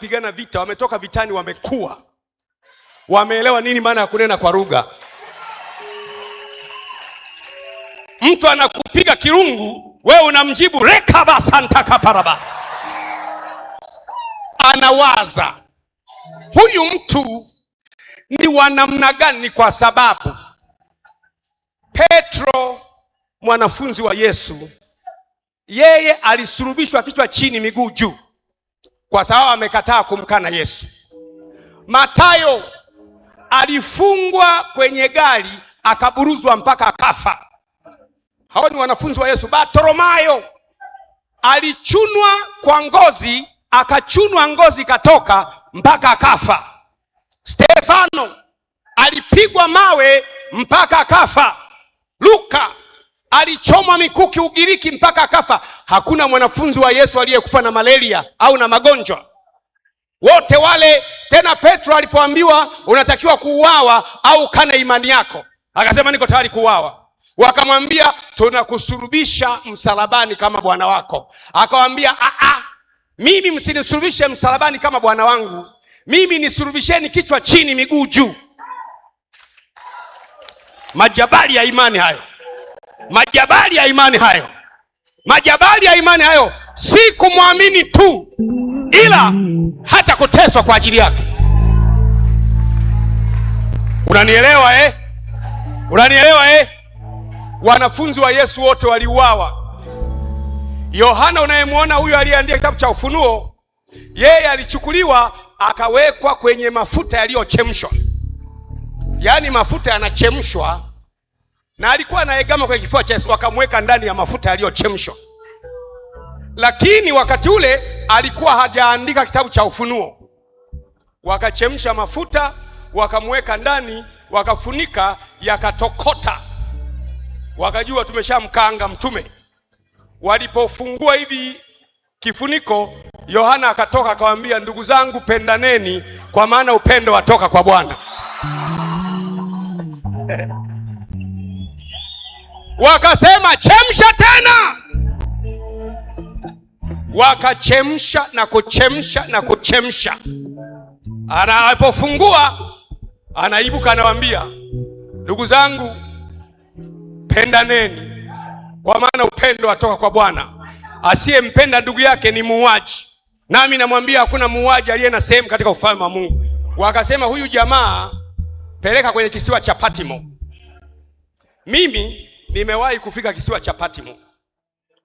pigana vita, wametoka vitani, wamekuwa wameelewa nini maana ya kunena kwa lugha. Mtu anakupiga kirungu, wewe unamjibu rekaba santa kaparaba. Anawaza huyu mtu ni wa namna gani? Kwa sababu Petro mwanafunzi wa Yesu, yeye alisulubishwa kichwa chini miguu juu, kwa sababu amekataa kumkana Yesu. Mathayo alifungwa kwenye gari akaburuzwa mpaka akafa. Hao ni wanafunzi wa Yesu. Bartholomayo alichunwa kwa ngozi, akachunwa ngozi katoka mpaka akafa. Stefano alipigwa mawe mpaka akafa. Luka alichomwa mikuki Ugiriki mpaka akafa. Hakuna mwanafunzi wa Yesu aliyekufa na malaria au na magonjwa. Wote wale. Tena Petro alipoambiwa unatakiwa kuuawa au kana imani yako, akasema niko tayari kuuawa. Wakamwambia tunakusulubisha msalabani kama bwana wako. Akawaambia mimi msinisulubishe msalabani kama bwana wangu, mimi nisulubisheni kichwa chini miguu juu. Majabali ya imani hayo, majabali ya imani hayo, majabali ya imani hayo. Si kumwamini tu, ila hata kuteswa kwa ajili yake. Unanielewa Unanielewa Wanafunzi wa Yesu wote waliuawa. Yohana unayemwona huyu aliyeandika kitabu cha Ufunuo, yeye alichukuliwa akawekwa kwenye mafuta yaliyochemshwa. Yaani mafuta yanachemshwa, na alikuwa anaegama kwenye kifua cha Yesu, wakamweka ndani ya mafuta yaliyochemshwa. Lakini wakati ule alikuwa hajaandika kitabu cha Ufunuo. Wakachemsha mafuta, wakamweka ndani, wakafunika, yakatokota. Wakajua tumeshamkaanga mtume. Walipofungua hivi kifuniko, Yohana akatoka akawaambia, ndugu zangu pendaneni, kwa maana upendo watoka kwa Bwana. Wakasema chemsha tena. Wakachemsha na kuchemsha na kuchemsha. Anapofungua anaibuka anawaambia, ndugu zangu pendaneni, kwa maana upendo watoka kwa Bwana. Asiyempenda ndugu yake ni muuaji, nami namwambia hakuna muuaji aliye na sehemu katika ufalme wa Mungu. Wakasema huyu jamaa peleka kwenye kisiwa cha Patmo. Mimi nimewahi kufika kisiwa cha Patmo,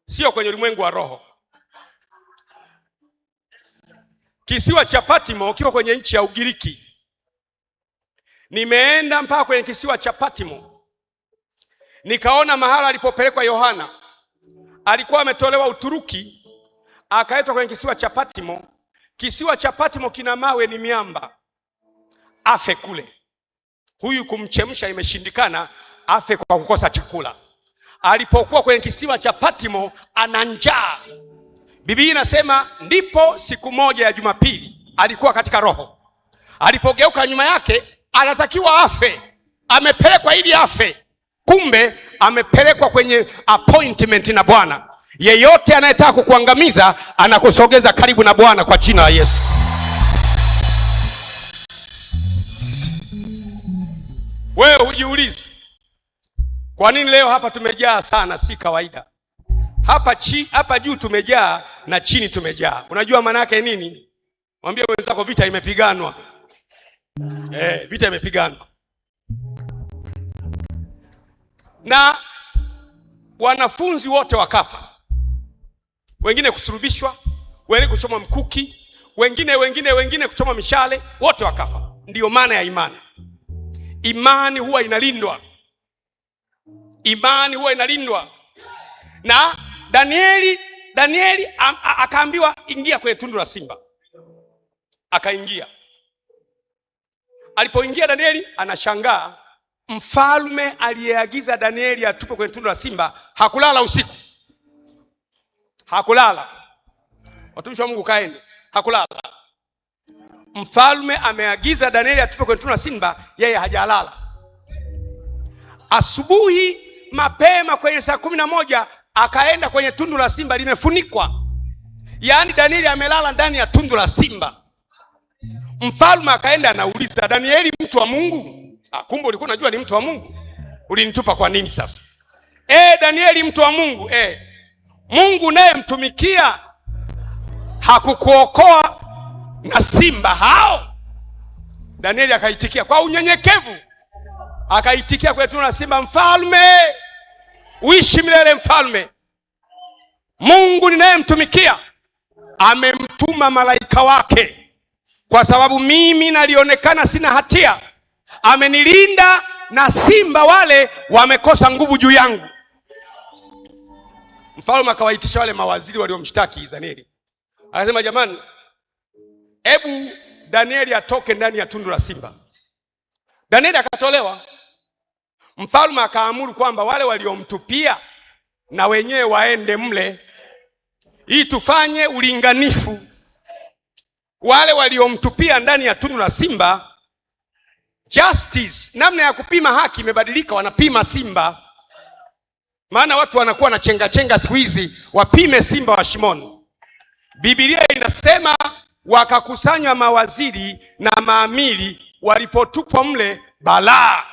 sio kwenye ulimwengu wa roho. Kisiwa cha Patmo kiko kwenye nchi ya Ugiriki. Nimeenda mpaka kwenye kisiwa cha Patmo, nikaona mahala alipopelekwa Yohana. Alikuwa ametolewa Uturuki, akaletwa kwenye kisiwa cha Patmo. Kisiwa cha Patmo kina mawe, ni miamba. Afe kule. Huyu kumchemsha imeshindikana, afe kwa kukosa chakula. Alipokuwa kwenye kisiwa cha Patmo ana njaa. Biblia inasema ndipo siku moja ya Jumapili alikuwa katika roho. Alipogeuka nyuma yake anatakiwa afe, amepelekwa ili afe. Kumbe amepelekwa kwenye appointment na Bwana. Yeyote anayetaka kukuangamiza anakusogeza karibu na Bwana kwa jina la Yesu. Wewe ujiulize, kwa nini leo hapa tumejaa sana? Si kawaida. Hapa juu tumejaa na chini tumejaa. Unajua maana yake nini? Mwambie mwenzako vita imepiganwa. Vita imepiganwa. Na wanafunzi wote wakafa. Wengine kusulubishwa, wengine kuchoma mkuki, wengine kuchoma mishale, wote wakafa. Ndiyo maana ya imani. Imani huwa inalindwa. Imani huwa inalindwa. Na Danieli akaambiwa ingia kwenye tundu la simba. Akaingia. Alipoingia Danieli anashangaa. Mfalme aliyeagiza Danieli atupe kwenye tundu la simba hakulala usiku. Hakulala. Watumishi wa Mungu kaeni. Hakulala. Mfalme ameagiza Danieli atupe kwenye tundu la simba, yeye hajalala. Asubuhi mapema kwenye saa 11 akaenda kwenye tundu la simba, limefunikwa. Yaani Danieli amelala ndani ya tundu la simba. Mfalme akaenda anauliza, Danieli mtu wa Mungu? Kumbe ulikuwa unajua ni mtu wa Mungu. Ulinitupa kwa nini sasa? Danieli mtu wa Mungu, Mungu naye mtumikia hakukuokoa na simba hao? Danieli akaitikia kwa unyenyekevu, akaitikia kwetu na simba, mfalme uishi milele mfalme. Mungu ninayemtumikia amemtuma malaika wake, kwa sababu mimi nalionekana sina hatia, amenilinda na simba wale wamekosa nguvu juu yangu. Mfalme akawaitisha wale mawaziri waliomshtaki Danieli, akasema, jamani, hebu Danieli atoke ndani ya tundu la simba. Danieli akatolewa. Mfalme akaamuru kwamba wale waliomtupia na wenyewe waende mle, ili tufanye ulinganifu. Wale waliomtupia ndani ya tundu la simba, justice, namna ya kupima haki imebadilika, wanapima simba. Maana watu wanakuwa na chenga siku hizi, wapime simba wa shimoni. Biblia inasema wakakusanywa mawaziri na maamiri, walipotupwa mle balaa,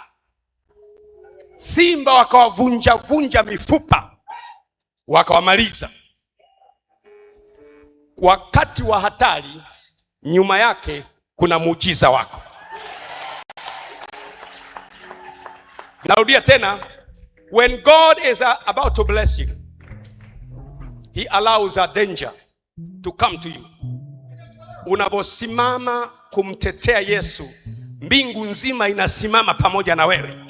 simba wakawavunja mifupa, wakawamaliza. Wakati wa hatari, nyuma yake kuna muujiza wako. Narudia tena, when God is about to bless you, he allows a danger to come to you. Unaposimama kumtetea Yesu, mbingu nzima inasimama pamoja na wewe.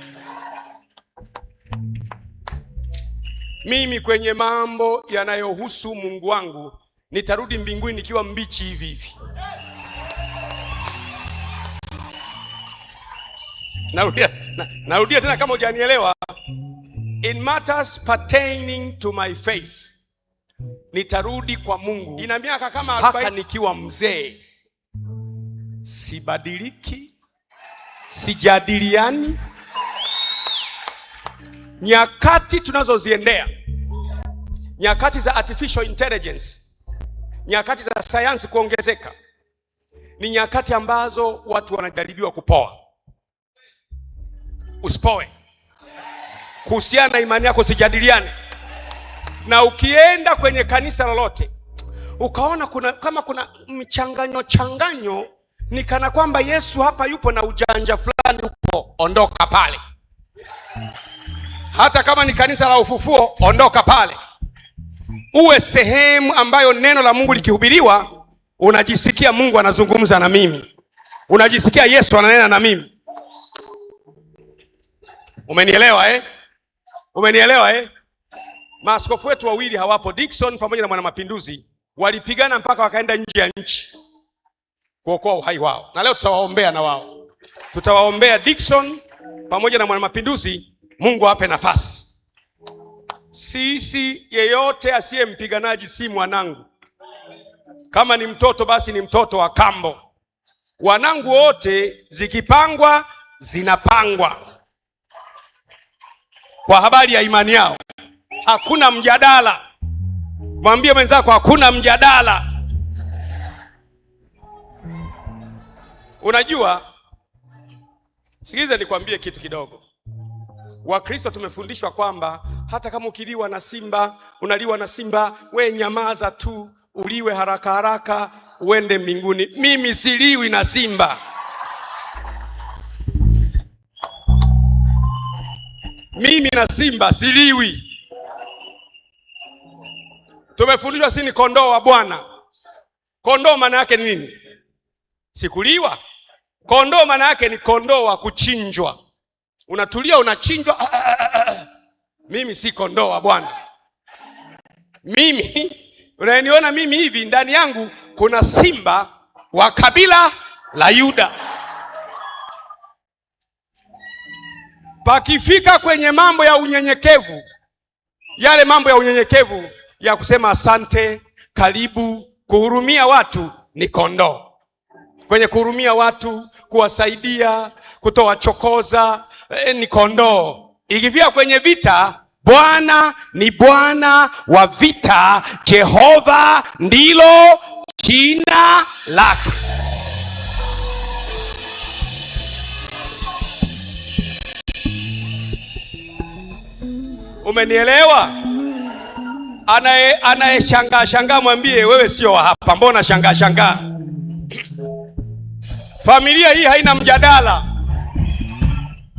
Mimi kwenye mambo yanayohusu Mungu wangu nitarudi mbinguni nikiwa mbichi hivi hivi. Narudia tena kama hujanielewa. In matters pertaining to my faith, nitarudi kwa Mungu. Ina miaka kama 40 nikiwa mzee. Sibadiliki, sijadiliani. Nyakati tunazoziendea, nyakati za artificial intelligence, nyakati za sayansi kuongezeka, ni nyakati ambazo watu wanajaribiwa kupoa. Usipoe. Kuhusiana na imani yako usijadiliane. Na ukienda kwenye kanisa lolote ukaona kama kuna mchanganyo, ni kana kwamba Yesu hapa yupo na ujanja fulani upo, ondoka pale. Hata kama ni kanisa la ufufuo, ondoka pale. Uwe sehemu ambayo neno la Mungu likihubiriwa unajisikia Mungu anazungumza na mimi, unajisikia Yesu ananena na mimi. Umenielewa Umenielewa Maaskofu wetu wawili hawapo, Dickson pamoja na Mwana Mapinduzi, walipigana mpaka wakaenda nje ya nchi kuokoa uhai wao. Na leo tutawaombea na wao. Tutawaombea Dickson pamoja na Mwana Mapinduzi, Mungu awape nafasi. Sisi, yeyote asiye mpiganaji si mwanangu. Kama ni mtoto basi ni mtoto wa kambo. Wanangu wote zikipangwa zinapangwa kwa habari ya imani yao. Hakuna mjadala. Mwambie mwenzako hakuna mjadala. Unajua, sikiliza nikwambie kitu kidogo. Wakristo tumefundishwa kwamba hata kama ukiliwa na simba, unaliwa na simba, we nyamaza tu, uliwe haraka haraka, uende mbinguni. Mimi siliwi na simba. Mimi na simba siliwi. Tumefundishwa si ni kondoo wa Bwana. Kondoo maana yake ni nini? Sikuliwa. Kondoo maana yake ni kondoo wa kuchinjwa. Unatulia unachinjwa. Mimi si kondoo wa Bwana. Mimi, unaniona mimi hivi, ndani yangu kuna simba wa kabila la Yuda. Pakifika kwenye mambo ya unyenyekevu, yale mambo ya unyenyekevu ya kusema asante, karibu, kuhurumia watu, ni kondoo. Kwenye kuhurumia watu, kuwasaidia, kutoa chokoza, ni kondoo. Ikifika kwenye vita, Bwana ni Bwana wa vita, Jehova ndilo jina lake. Umenielewa? Anayeshangaa mwambie wewe sio wa hapa, mbona shangaa? Familia hii haina mjadala.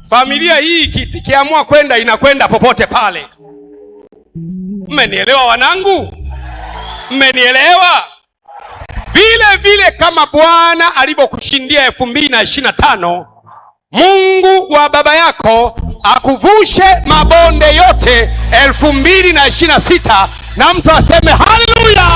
Familia hii ikiamua kwenda inakwenda popote pale. Mmenielewa wanangu? Mmenielewa? Vile vile kama Bwana alivyokushindia 2025, Mungu wa baba yako akuvushe mabonde yote 2026, na mtu aseme haleluya.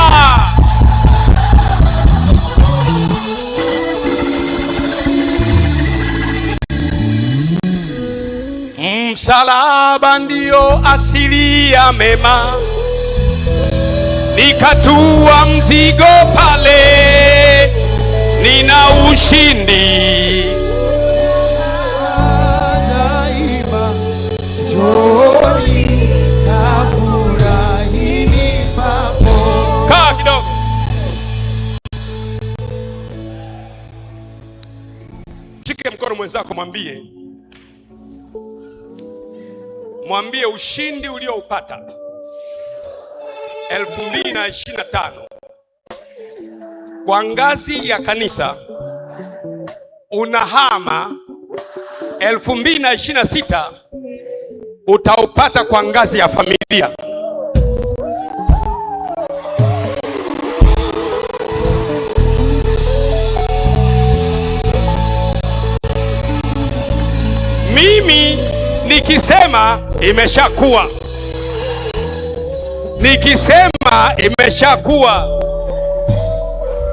Msalaba ndio asili ya mema, nikatua mzigo pale, nina ushindi daima, stori na furahini papo. Kaa kidogo. Shike mkono mwenzako, mwambie ushindi ulioupata 2025 kwa ngazi ya kanisa unahama 2026 utaupata kwa ngazi ya familia. Mimi nikisema imeshakuwa,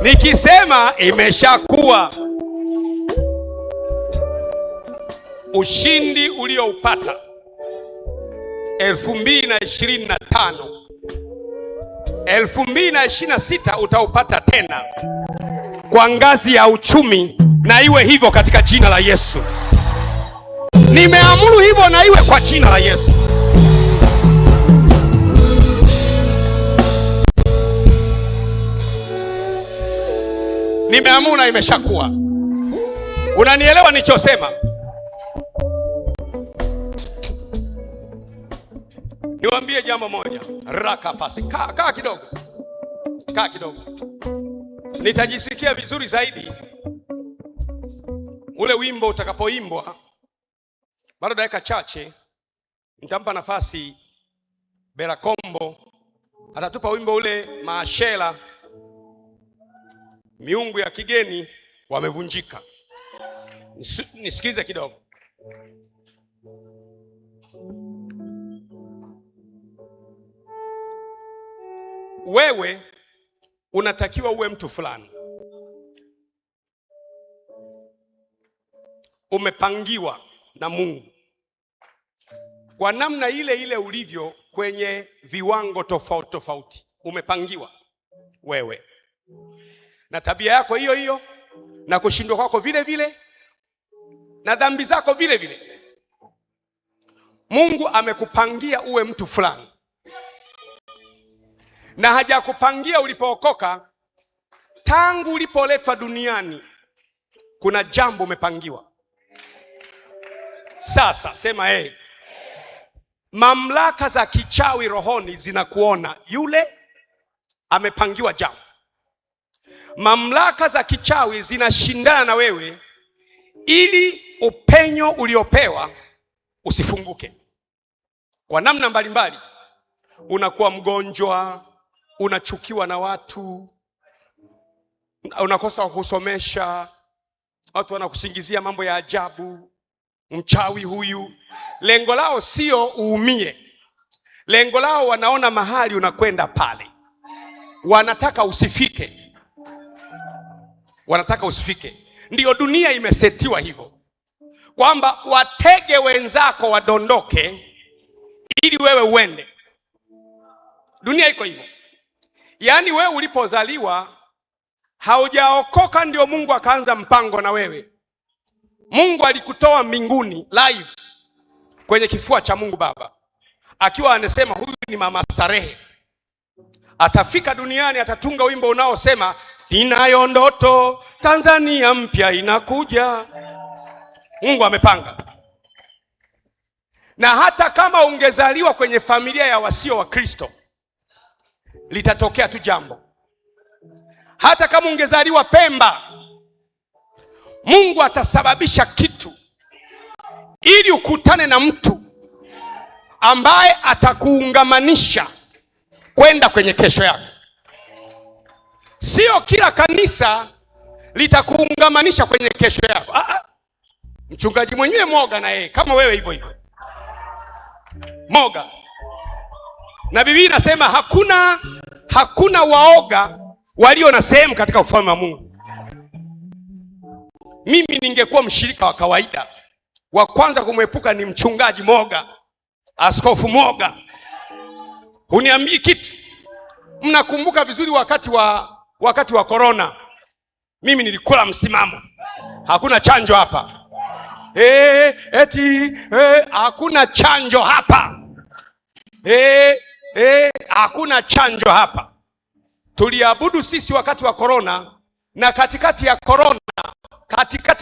nikisema imeshakuwa. Ushindi ulioupata 2025 2026 utaupata tena kwa ngazi ya uchumi, na iwe hivyo katika jina la Yesu. Nimeamuru hivyo na iwe kwa jina la Yesu. Nimeamuru na imeshakuwa. Unanielewa nilichosema? Niwaambie jambo moja. Raka pasi. Kaa kidogo. Nitajisikia vizuri zaidi ule wimbo utakapoimbwa. Bado dakika chache nitampa nafasi Bella Kombo, atatupa wimbo ule Maashela, miungu ya kigeni wamevunjika. Nisikize kidogo. Wewe unatakiwa uwe mtu fulani. Umepangiwa na Mungu kwa namna ile ile ulivyo kwenye viwango tofauti. Umepangiwa wewe na tabia yako hiyo hiyo, na kushindwa kwako vile vile, na dhambi zako vile vile. Mungu amekupangia uwe mtu fulani, na hajakupangia ulipookoka. Tangu ulipoletwa duniani kuna jambo umepangiwa. Sasa sema mamlaka za kichawi rohoni zinakuona yule amepangiwa jambo. Mamlaka za kichawi zinashindana na wewe ili upenyo uliopewa usifunguke. Kwa namna mbalimbali, unakuwa mgonjwa, unachukiwa na watu, unakosa kusomesha, watu wanakusingizia mambo ya ajabu. Mchawi huyu, lengo lao sio uumie. Lengo lao wanaona mahali unakwenda pale, wanataka usifike. Ndiyo dunia imesetiwa hivyo, kwamba watege wenzako wadondoke ili wewe uende. Dunia iko hivyo. Yaani wewe ulipozaliwa haujaokoka ndio Mungu akaanza mpango na wewe. Mungu alikutoa mbinguni live kwenye kifua cha Mungu Baba, akiwa anasema huyu ni mama Sarehe. Atafika duniani, atatunga wimbo unaosema ninayo ndoto, Tanzania mpya inakuja. Mungu amepanga. Na hata kama ungezaliwa kwenye familia ya wasio wa Kristo, litatokea tu jambo. Hata kama ungezaliwa Pemba, Mungu atasababisha kitu ili ukutane na mtu ambaye atakuungamanisha kwenda kwenye kesho yako. Sio kila kanisa litakuungamanisha kwenye kesho yako. Mchungaji mwenyewe moga na yeye kama wewe hivyo hivyo. Moga. Na Biblia inasema hakuna waoga walio na sehemu katika ufalme wa Mungu. Mimi ningekuwa mshirika wa kawaida, wa kwanza kumwepuka ni mchungaji moga, askofu moga. Huniambii kitu. Mnakumbuka vizuri wakati wa corona, mimi nilikula msimamo. Hakuna chanjo hapa. Hakuna chanjo hapa. Hakuna chanjo hapa. Tuliabudu sisi wakati wa corona, na katikati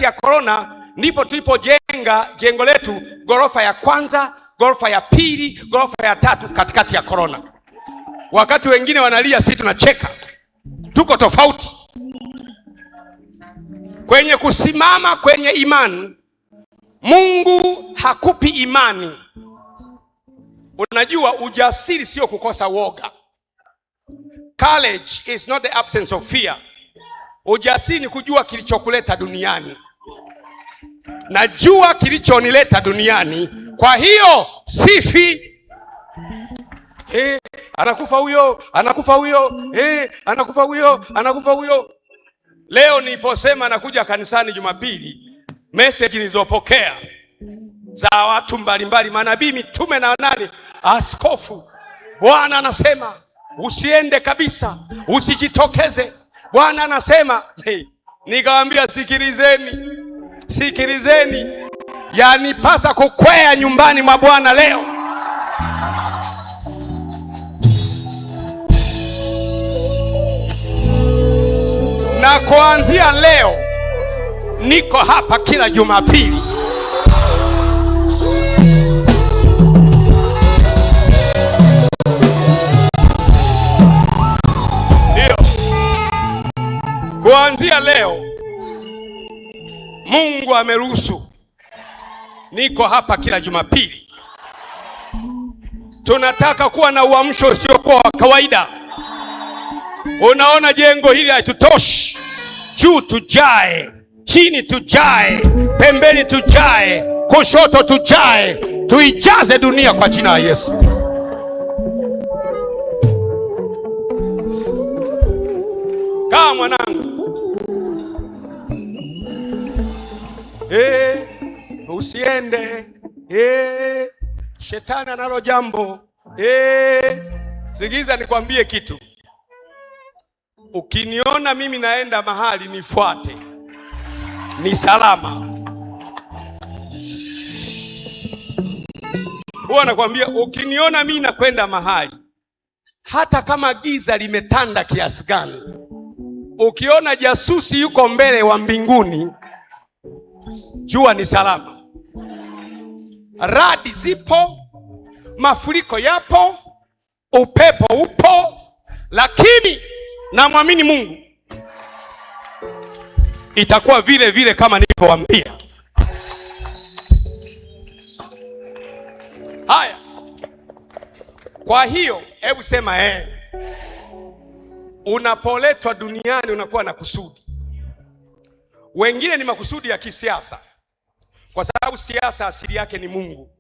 ya corona ndipo tulipojenga jengo letu, ghorofa ya kwanza, ghorofa ya pili, ghorofa ya tatu katikati ya corona. Wakati wengine wanalia, sisi tunacheka. Tuko tofauti. Kwenye kusimama kwenye imani, Mungu hakupi imani. Unajua ujasiri sio kukosa woga. Courage is not the absence of fear. Ujasiri ni kujua kilichokuleta duniani. Najua kilichonileta duniani, kwa hiyo sifi. Anakufa huyo, anakufa huyo. Leo niliposema nakuja kanisani Jumapili, message nilizopokea za watu mbalimbali, manabii, mitume na nani, askofu, Bwana anasema usiende kabisa, usijitokeze. Bwana anasema, nikamwambia sikilizeni, yanipasa kukwea nyumbani mwa Bwana leo. Na kuanzia leo niko hapa kila Jumapili. Ndio. Kuanzia leo Mungu ameruhusu niko hapa kila Jumapili. Tunataka kuwa na uamsho usiokuwa wa kawaida. Unaona jengo hili haitutoshi. Juu tujae, chini tujae, pembeni tujae, kushoto tujae, tuijaze dunia kwa jina la Yesu. Kama mwanangu, usiende. Shetani analo jambo. Sikiza nikwambie kitu. Ukiniona mimi naenda mahali, nifuate. Ni salama. Huwa nakwambia, ukiniona mimi nakwenda mahali, hata kama giza limetanda kiasi gani, ukiona jasusi yuko mbele wa mbinguni, jua ni salama. Radi zipo, mafuriko yapo, upepo upo, lakini namwamini Mungu, itakuwa vile vile kama nilipowaambia. Haya. Kwa hiyo hebu sema unapoletwa duniani unakuwa na kusudi. Wengine ni makusudi ya kisiasa, kwa sababu siasa asili yake ni Mungu.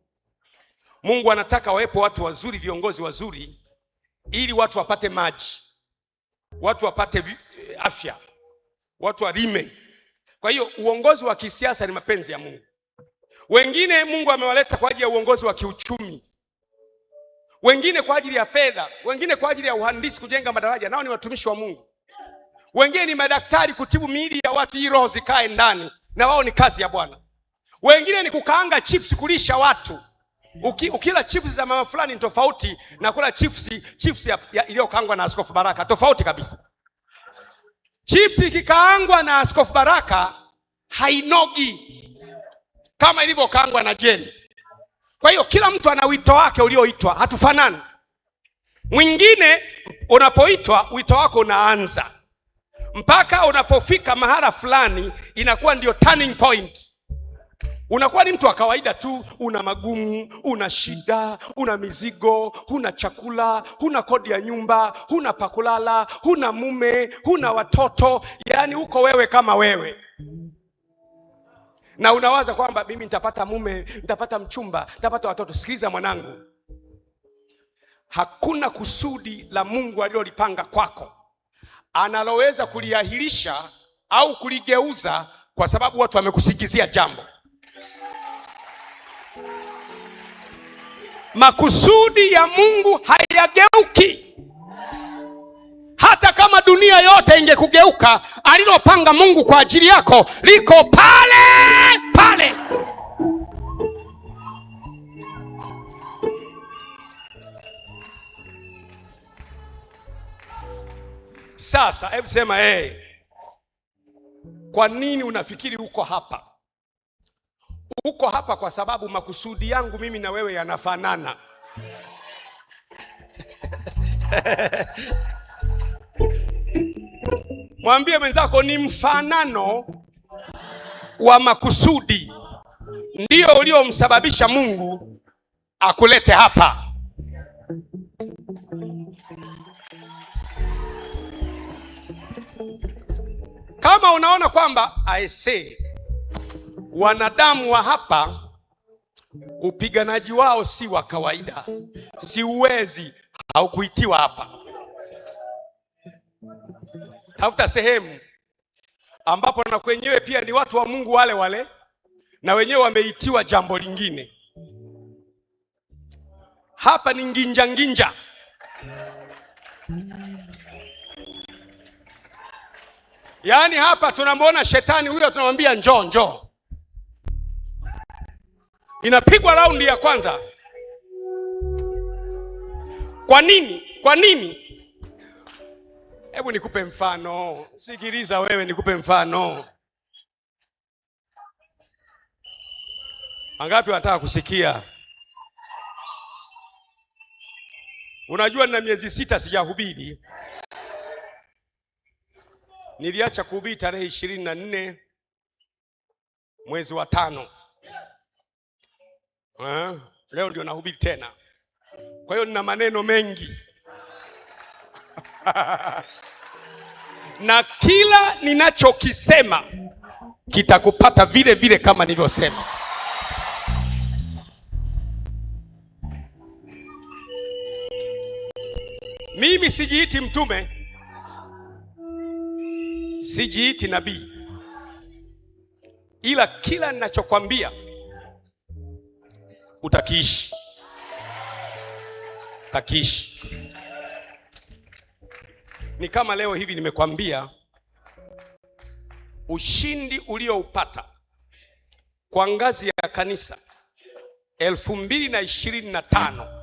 Mungu anataka wawepo watu wazuri, viongozi wazuri, ili watu wapate maji, watu wapate afya, watu walime. Kwa hiyo uongozi wa kisiasa ni mapenzi ya Mungu. Wengine Mungu amewaleta kwa ajili ya uongozi wa kiuchumi, wengine kwa ajili ya fedha, wengine kwa ajili ya uhandisi, kujenga madaraja, nao ni watumishi wa Mungu. Wengine ni madaktari, kutibu miili ya watu ili roho zikae ndani, na wao ni kazi ya Bwana. Wengine ni kukaanga chips, kulisha watu. Ukila chips za mama fulani ni tofauti na kula chips iliyokaangwa na Askofu Baraka, tofauti kabisa. Chips ikikaangwa na Askofu Baraka hainogi kama ilivyokaangwa na Jeni. Kwa hiyo kila mtu ana wito wake ulioitwa, hatufanani. Mwingine unapoitwa wito wako unaanza mpaka unapofika mahala fulani inakuwa ndio turning point. Unakuwa ni mtu wa kawaida tu, una magumu, una shida, una mizigo, huna chakula, huna kodi ya nyumba, huna pakulala, huna mume, huna watoto, yani uko wewe kama wewe. Na unawaza kwamba mimi nitapata mume, nitapata mchumba, nitapata watoto. Sikiliza mwanangu, hakuna kusudi la Mungu alilolipanga kwako analoweza kuliahirisha au kuligeuza kwa sababu watu wamekusikizia jambo. Makusudi ya Mungu hayageuki. Hata kama dunia yote ingekugeuka, alilopanga Mungu kwa ajili yako liko pale pale. Sasa hebu sema kwa nini unafikiri uko hapa? Uko hapa kwa sababu makusudi yangu mimi na wewe yanafanana. Mwambie mwenzako ni mfanano wa makusudi ndio uliomsababisha Mungu akulete hapa. Kama unaona kwamba wanadamu wa hapa upiganaji wao si wa kawaida, si uwezi, haukuitiwa hapa, tafuta sehemu ambapo na kwenyewe pia ni watu wa Mungu wale wale na wenyewe wameitiwa jambo lingine. Hapa ni nginja nginja. Yaani hapa tunamwona shetani huyo, tunamwambia njoo njoo. Inapigwa raundi ya kwanza. Kwa nini? Kwa nini? Hebu nikupe mfano. Sikiliza wewe, nikupe mfano. Wangapi wanataka kusikia? Unajua nina miezi 6 sijahubiri. Niliacha kuhubiri tarehe 24 mwezi wa 5. Leo ndio nahubiri tena. Kwa hiyo nina maneno mengi. Na kila ninachokisema kitakupata vile vile kama nilivyosema. Mimi sijiiti mtume, sijiiti nabii, ila kila ninachokwambia utakiishi. Takiishi. Ni kama leo hivi nimekwambia ushindi ulioupata kwa ngazi ya kanisa 2025,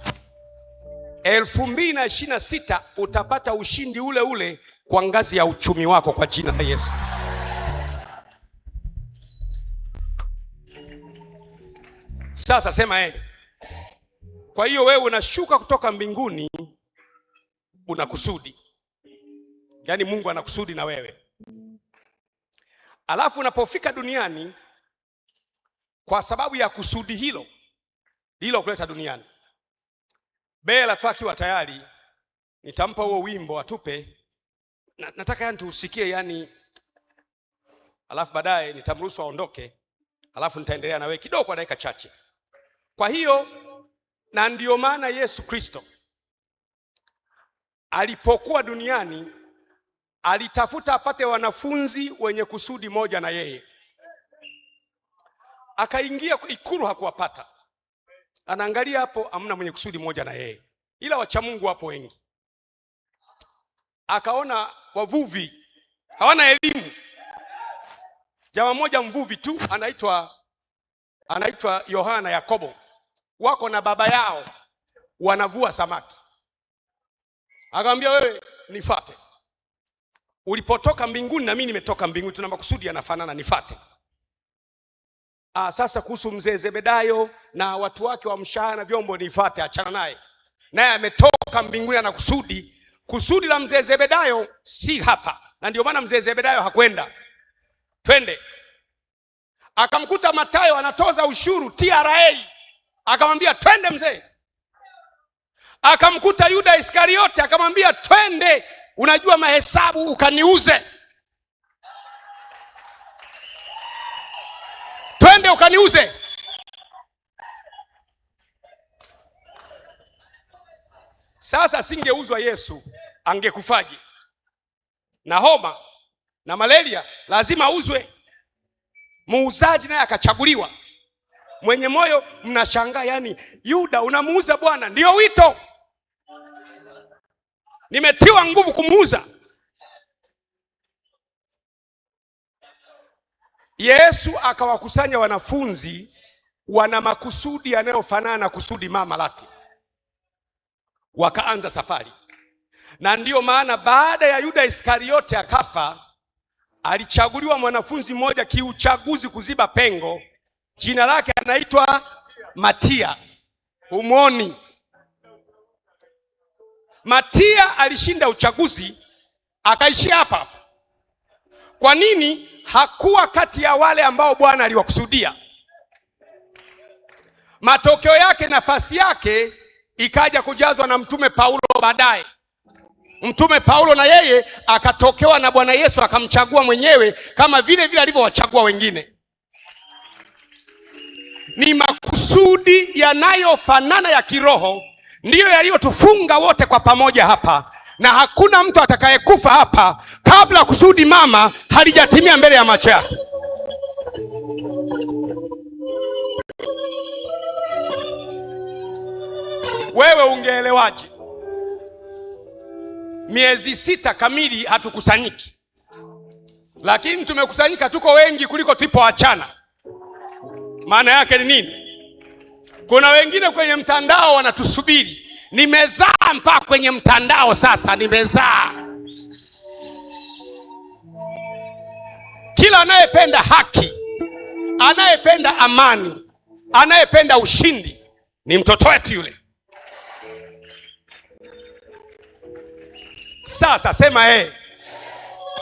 2026 utapata ushindi ule ule kwa ngazi ya uchumi wako kwa jina la Yesu. Sasa sema kwa hiyo wewe unashuka kutoka mbinguni, una kusudi. Yaani Mungu ana kusudi na wewe. Alafu unapofika duniani kwa sababu ya kusudi hilo kuleta duniani. Bela tu akiwa tayari nitampa huo wimbo atupe. Nataka yani tuusikie yani. Alafu baadaye nitamruhusu aondoke. Alafu nitaendelea na wewe kidogo kwa dakika chache. Kwa hiyo na ndio maana Yesu Kristo alipokuwa duniani alitafuta apate wanafunzi wenye kusudi moja na yeye. Akaingia ikulu, hakuwapata. Anaangalia hapo, amna mwenye kusudi moja na yeye, ila wacha Mungu hapo wengi. Akaona wavuvi hawana elimu. Jamaa mmoja mvuvi tu anaitwa Yohana Yakobo, wako na baba yao wanavua samaki. Akamwambia wewe nifuate. Ulipotoka mbinguni na mimi nimetoka mbinguni, tuna makusudi yanafanana, nifuate. Sasa kuhusu mzee Zebedayo na watu wake wa mshahara na vyombo nifuate, achana naye. Naye ametoka mbinguni na kusudi la mzee Zebedayo si hapa. Na ndio maana mzee Zebedayo hakwenda. Twende. Akamkuta Mathayo anatoza ushuru TRA. Akamwambia twende mzee. Akamkuta Yuda Iskariote akamwambia twende, unajua mahesabu ukaniuze. Twende ukaniuze. Sasa singeuzwa Yesu angekufaje? Na homa na malaria lazima auzwe. Muuzaji naye akachaguliwa. Mwenye moyo mnashangaa, yani Yuda unamuuza Bwana, ndio wito. Nimetiwa nguvu kumuuza. Yesu akawakusanya wanafunzi wana makusudi yanayofanana na kusudi mama lake. Wakaanza safari. Na ndiyo maana baada ya Yuda Iskariote akafa, alichaguliwa mwanafunzi mmoja kiuchaguzi kuziba pengo. Jina lake anaitwa Matia. Umoni. Matia alishinda uchaguzi, akaishia hapa. Kwa nini? Hakuwa kati ya wale ambao Bwana aliwakusudia. Matokeo yake, nafasi yake ikaja kujazwa na mtume Paulo baadaye. Mtume Paulo na yeye akatokewa na Bwana Yesu akamchagua mwenyewe kama vile vile alivyowachagua wengine. Ni makusudi yanayofanana ya kiroho ndiyo yaliyotufunga wote kwa pamoja hapa, na hakuna mtu atakayekufa hapa kabla kusudi mama halijatimia mbele ya macho yake. Wewe ungeelewaje? Miezi 6 kamili hatukusanyiki, lakini tumekusanyika, tuko wengi kuliko tulipoachana. Maana yake ni nini? Kuna wengine kwenye mtandao wanatusubiri. Nimezaa mpaka kwenye mtandao sasa, nimezaa. Kila anayependa haki, anayependa amani, anayependa ushindi ni mtoto wetu yule. Sasa sema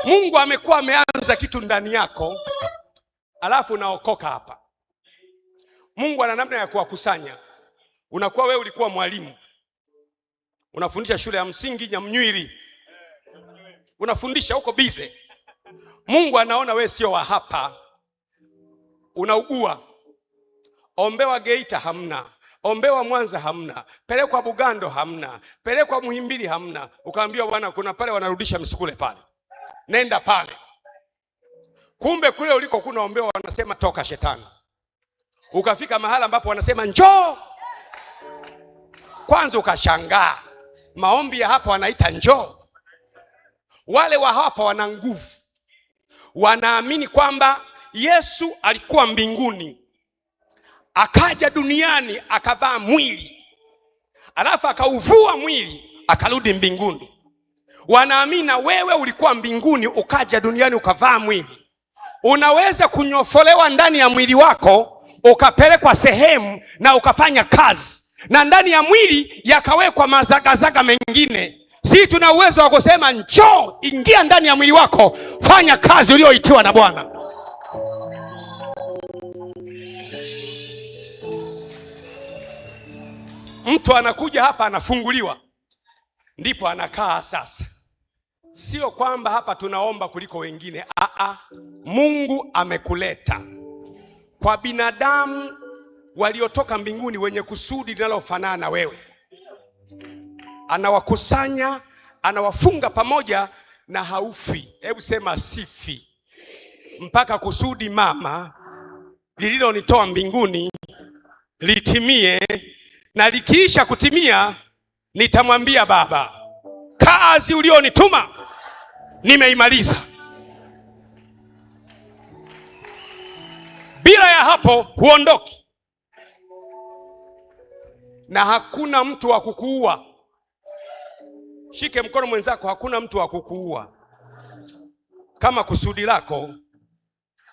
Mungu amekuwa ameanza kitu ndani yako, alafu unaokoka hapa. Mungu ana namna ya kuwakusanya. Unakuwa wewe ulikuwa mwalimu, unafundisha shule ya msingi Nyamnywiri, unafundisha huko bize. Mungu anaona wewe sio wa hapa, unaugua. Ombewa Geita hamna, ombewa Mwanza hamna, pelekwa Bugando hamna, pelekwa Muhimbili hamna. Ukaambiwa Bwana kuna pale wanarudisha misukule pale, nenda pale. Kumbe kule uliko kuna ombewa wanasema toka shetani. Ukafika mahala ambapo wanasema njoo. Kwanza ukashangaa, maombi ya hapa wanaita njoo. Wale wa hapa wana nguvu, wanaamini kwamba Yesu alikuwa mbinguni, akaja duniani akavaa mwili, alafu akauvua mwili akarudi mbinguni. Wanaamini na wewe ulikuwa mbinguni ukaja duniani ukavaa mwili. Unaweza kunyofolewa ndani ya mwili wako ukapelekwa sehemu na ukafanya kazi, na ndani ya mwili yakawekwa mazagazaga mengine. Sisi tuna uwezo wa kusema njoo, ingia ndani ya mwili wako, fanya kazi uliyoitiwa na Bwana. Mtu anakuja hapa anafunguliwa, ndipo anakaa sasa. Sio kwamba hapa tunaomba kuliko wengine. Mungu amekuleta kwa binadamu waliotoka mbinguni wenye kusudi linalofanana na wewe. Anawakusanya, anawafunga pamoja na haufi. Hebu sema sifi. Mpaka kusudi mama lililonitoa mbinguni litimie, na likiisha kutimia nitamwambia Baba, kazi ulionituma nimeimaliza. Bila ya hapo huondoki. Na hakuna mtu wa kukuua. Shike mkono mwenzako, hakuna mtu wa kukuua kama kusudi lako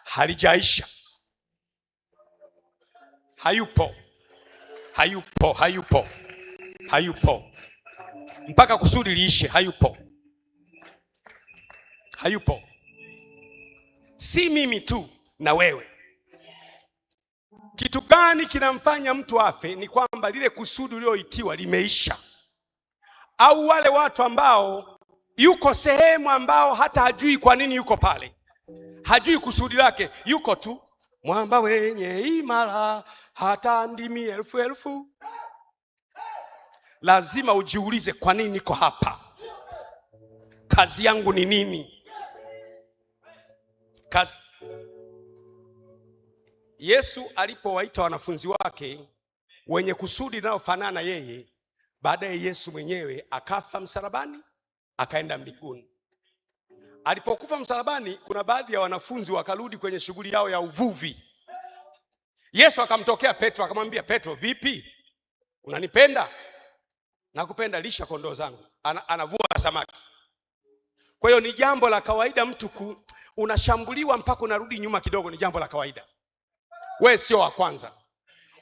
halijaisha. hayupo, hayupo, hayupo, hayupo mpaka kusudi liishe. Hayupo, hayupo. Si mimi tu, na wewe. Kitu gani kinamfanya mtu afe? Ni kwamba lile kusudi ulioitiwa limeisha. Au wale watu ambao yuko sehemu ambao hata hajui kwa nini yuko pale, hajui kusudi lake, yuko tu mwamba wenye imara hata ndimi elfu elfu. Lazima ujiulize, kwa nini niko hapa? Kazi yangu ni nini? Kazi. Yesu alipowaita wanafunzi wake wenye kusudi linalofanana yeye, baadaye Yesu mwenyewe akafa msalabani, akaenda mbinguni. Alipokufa msalabani, kuna baadhi ya wanafunzi wakarudi kwenye shughuli yao ya uvuvi. Yesu akamtokea Petro, akamwambia, Petro, vipi? Unanipenda? Nakupenda, lisha kondoo zangu. Anavua samaki. Kwa hiyo ni jambo la kawaida mtu unashambuliwa mpaka unarudi nyuma kidogo, ni jambo la kawaida. Wewe sio wa kwanza.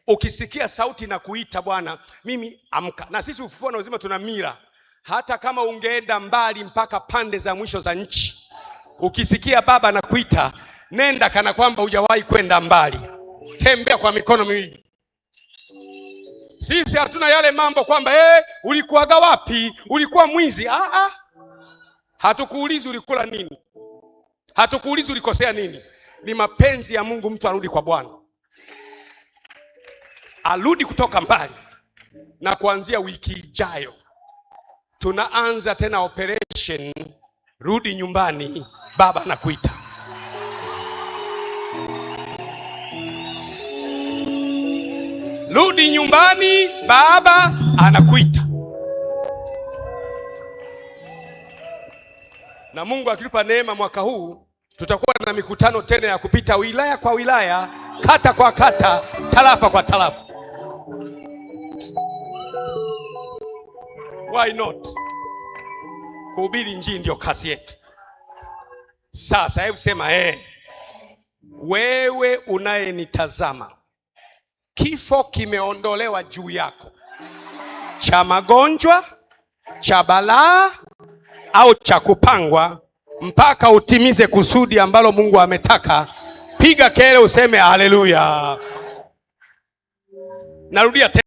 Ukisikia sauti na kuita Bwana, mimi amka. Na sisi Ufufuo na Uzima tuna mila. Hata kama ungeenda mbali mpaka pande za mwisho za nchi, ukisikia Baba na kuita, nenda kana kwamba hujawahi kwenda mbali. Tembea kwa mikono miwili. Sisi hatuna yale mambo kwamba ulikuwaga wapi? Ulikuwa mwizi. Hatukuulizi ulikula nini. Hatukuulizi ulikosea nini. Ni mapenzi ya Mungu mtu arudi kwa Bwana. Arudi kutoka mbali. Na kuanzia wiki ijayo tunaanza tena operation rudi nyumbani, Baba anakuita. Rudi nyumbani, Baba anakuita. Na Mungu akitupa neema mwaka huu, tutakuwa na mikutano tena ya kupita wilaya kwa wilaya, kata kwa kata, tarafa kwa tarafa. Why not? Kuhubiri Injili ndio kazi yetu. Sasa hebu sema wewe unayenitazama, kifo kimeondolewa juu yako, cha magonjwa, cha balaa au cha kupangwa, mpaka utimize kusudi ambalo Mungu ametaka. Piga kelele useme haleluya. Narudia tena.